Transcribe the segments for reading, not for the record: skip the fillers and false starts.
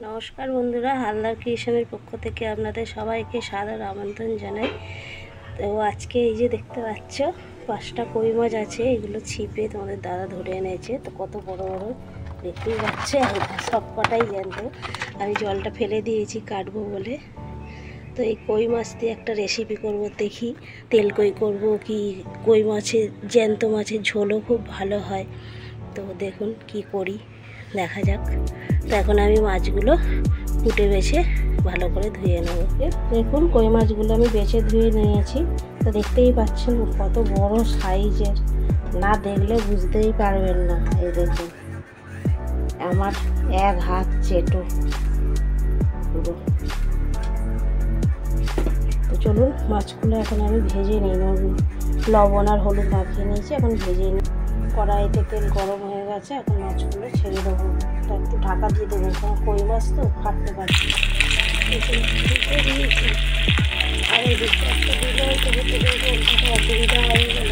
নমস্কার বন্ধুরা, হালদার ক্রিয়েশনের পক্ষ থেকে আপনাদের সবাইকে সাদর আমন্ত্রণ জানাই। তো আজকে এই যে দেখতে পাচ্ছ 5টা কই মাছ আছে, এগুলো ছিপে তোমাদের দাদা ধরে এনেছে। তো কত বড় বড় দেখতেই পাচ্ছে, সব কটাই জ্যান্ত। আমি জলটা ফেলে দিয়েছি কাটবো বলে। তো এই কই মাছ দিয়ে একটা রেসিপি করব, দেখি তেল কই করব কি কই মাছের জ্যান্ত মাছের ঝোলও খুব ভালো হয়। তো দেখুন কি করি, দেখা যাক। তো এখন আমি মাছগুলো কুটে বেছে ভালো করে ধুয়ে নেব। দেখুন কই মাছগুলো আমি বেছে ধুয়ে নিয়েছি। তো দেখতেই পাচ্ছেন কত বড় সাইজের, না দেখলে বুঝতেই পারবেন না। এই দেখুন আমার এক হাত চেটো পুরো। তো চলুন মাছগুলো এখন আমি ভেজে নিই। লবণ আর হলুদ মাখিয়ে নিয়েছি, এখন ভেজে নিই। কড়াইতে তেল গরম হয়ে গেছে, এখন মাছগুলো ছেড়ে দেবো। একটু ঢাকা দিয়ে দেবো, কারণ কই মাছ তো ফাটতে পারছি। আর এই দিকটা একটা দিলে অসুবিধা হয়ে গেল,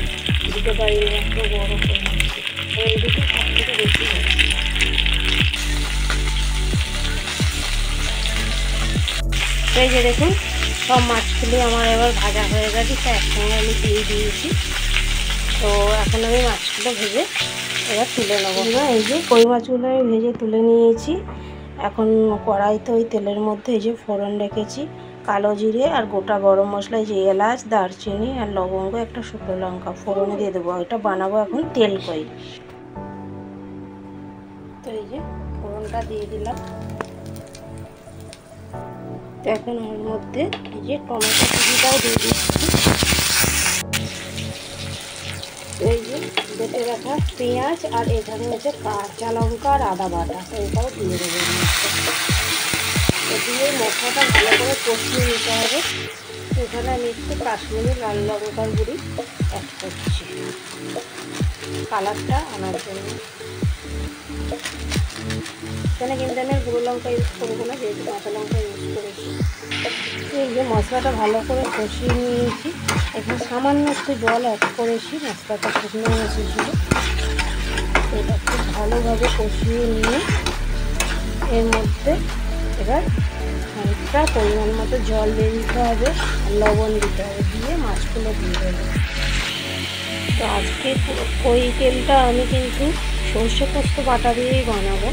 দিতে পারিনি। এত বড় কই মাছ, এই দিকে সব থেকে বেশি হয়। এই যে দেখুন সব মাছগুলি আমার এবার ভাজা হয়ে গেছে, তা একসঙ্গে আমি দিয়ে দিয়েছি। তো এখন আমি মাছগুলো ভেজে এবার তুলে নেবো। এই যে কই মাছগুলো আমি ভেজে তুলে নিয়েছি। এখন কড়াইতে ওই তেলের মধ্যে এই যে ফোড়ন রেখেছি, কালো জিরে আর গোটা গরম মশলা, যে এলাচ, দারচিনি আর লবঙ্গ, একটা শুকনো লঙ্কা ফোড়নে দিয়ে দেবো। এটা বানাবো এখন তেল কই। তো এই যে ফোড়নটা দিয়ে দিলাম। তো এখন ওর মধ্যে এই যে টমেটো কুচিটাও দিয়ে দিচ্ছি। এই যে বেটে রাখা পেঁয়াজ আর এখানে হচ্ছে কাঁচা লঙ্কা আর আদা বাটা, এটাও দিয়ে দেবো। দিয়ে মশলাটা ভালো করে কষিয়ে নিতে হবে। এখানে আমি একটু কাশ্মীরি লাল লঙ্কার গুঁড়ি অ্যাড করছি কালারটা আনার জন্য। এখানে কিন্তু আমি গুঁড়ো লঙ্কা ইউজ করবো না, যেহেতু কাঁচা লঙ্কা ইউজ করেছি। এই যে মশলাটা ভালো করে কষিয়ে নিয়েছি, এখানে সামান্য একটু জল অ্যাড করেছি, মশলাটা শুকনো এসেছিল। এটা খুব ভালোভাবে কষিয়ে নিয়ে এর মধ্যে এবার খানিকটা পরিমাণ মতো জল দিয়ে দিতে হবে আর লবণ দিতে হবে, দিয়ে মাছগুলো দিয়ে দেবো। তো আজকে ওই তেলটা আমি কিন্তু সর্ষে পোস্ত বাটা দিয়েই বানাবো।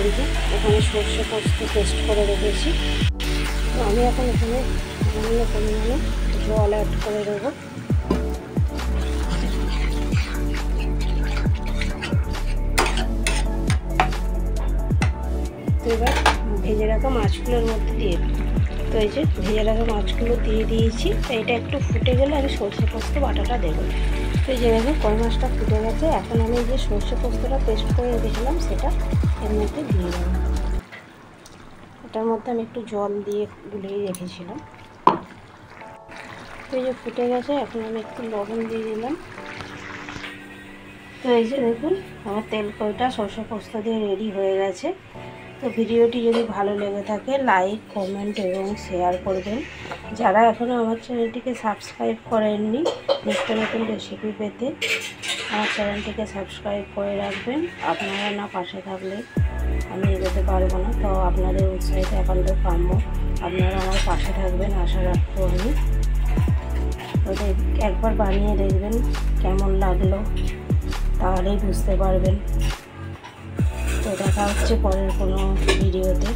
এই যে এখানে সর্ষে পোস্ত পেস্ট করে রেখেছি। তো আমি এখন এখানে সামান্য পরিমাণে জল অ্যাড করে দেবো। এবার ভেজে রাখা মাছগুলোর মধ্যে দিয়ে দিই। তো এই যে ভেজে রাখা মাছগুলো দিয়ে দিয়েছি। তো এটা একটু ফুটে গেলে আমি সর্ষে পোস্ত বাটাটা দেবো। তো এই যে দেখুন কই মাছটা ফুটে গেছে, এখন আমি যে সর্ষে পোস্তটা পেস্ট করে রেখেছিলাম সেটা এর মধ্যে দিয়ে দেবো। এটার মধ্যে আমি একটু জল দিয়ে গুলিয়ে রেখেছিলাম। তো এই যে ফুটে গেছে, এখন আমি একটু লবণ দিয়ে দিলাম। তো এই যে দেখুন আমার তেল কইটা সর্ষে পোস্ত দিয়ে রেডি হয়ে গেছে। তো ভিডিওটি যদি ভালো লেগে থাকে লাইক, কমেন্ট এবং শেয়ার করবেন। যারা এখনও আমার চ্যানেলটিকে সাবস্ক্রাইব করেননি নিত্য নতুন রেসিপি পেতে আমার চ্যানেলটিকে সাবস্ক্রাইব করে রাখবেন। আপনারা না পাশে থাকলে আমি এগোতে পারবো না। তো আপনাদের উৎসাহিত একান্ত কাম্য, আপনারা আমার পাশে থাকবেন আশা রাখবো আমি। তো একবার বানিয়ে দেখবেন কেমন লাগলো, তাহলেই বুঝতে পারবেন। তো দেখা হচ্ছে পরের কোনো ভিডিওতে।